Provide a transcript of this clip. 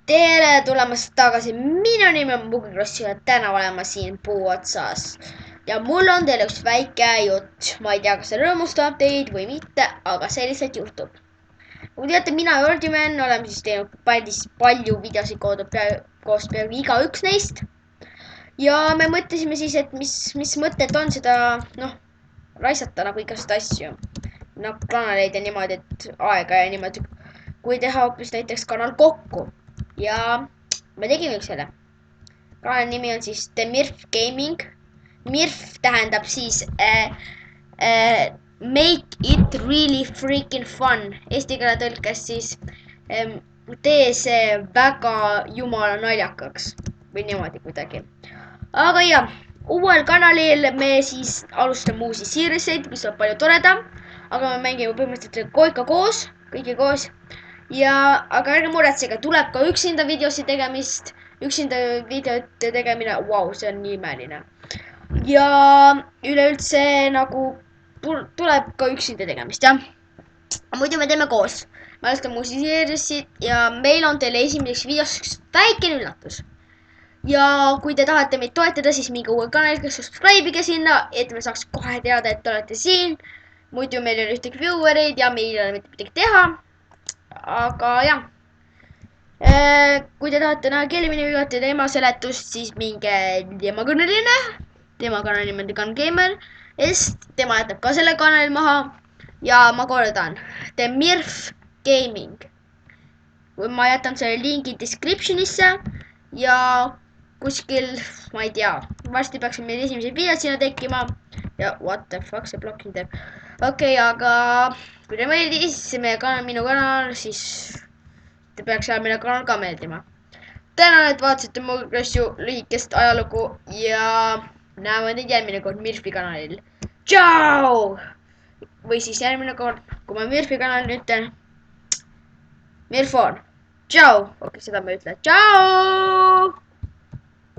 Tere tulemast tagasi, minu nimi on Mugikross ja täna olen ma siin puu otsas. Ja mul on teile üks väike jutt. Ma ei tea, kas see rõõmustab teid või mitte, aga see lihtsalt juhtub. Nagu teate, mina ja Ordiman oleme siis teinud palju videosid koos peaaegu igaüks neist. Ja me mõtlesime siis, et mis mõtted on seda, raisata nagu igast asju. Kanaleid ja niimoodi, et aega ja niimoodi, kui teha hoopis näiteks kanal kokku. Ja me tegime üks selle. Kanali nimi on siis The Mirf Gaming. Mirf tähendab siis make it really freaking fun. Eesti keele tõlkes siis tee see väga jumala naljakaks. Või niimoodi kuidagi. Aga jah, uuel kanalil me siis alustame uusi seeriesid, mis on palju toredam. Aga me mängime põhimõtteliselt kõigi koos. Aga ärge muretsege, tuleb ka üksinda videosi tegemist, üksinda videote tegemine, vau, see on nii imeline. Ja üleüldse nagu tuleb ka üksinda tegemist, jah. Muidu me teeme koos. Me alustame uusi seeriesid ja meil on teile esimeseks videoks üks väikene üllatus. Ja kui te tahate meid toetada, siis minge uue kanaliga, subscribe'ige sinna, et me saaks kohe teada, et te olete siin. Muidu meil ei ole ühtegi viewereid ja meil ei ole mitte midagi teha. Aga jah, kui te tahate näha Kelvini videote teema seletust, siis minge tema kõneline. Tema kanali nimi on The Gun Gamer, sest tema jätab ka selle kanali maha. Ja ma kordan, The Mirf Gaming. Ma jätan selle lingi descriptionisse ja kuskil, ma ei tea, varsti peaks meil esimesed videod sinna tekkima. Ja what the fuck see blocking teeb. Okei, aga kui te meeldis minu kanal, siis te peaks minu kanal ka meeldima. Tänan, et vaatasite Mugikross lühikest ajalugu ja näeme teid järgmine kord Mirfi kanalil. Tšau! Või siis järgmine kord, kui ma Mirfi kanalil ütlen Mirfon. Tšau! Okei, seda ma ütlen. Tšau!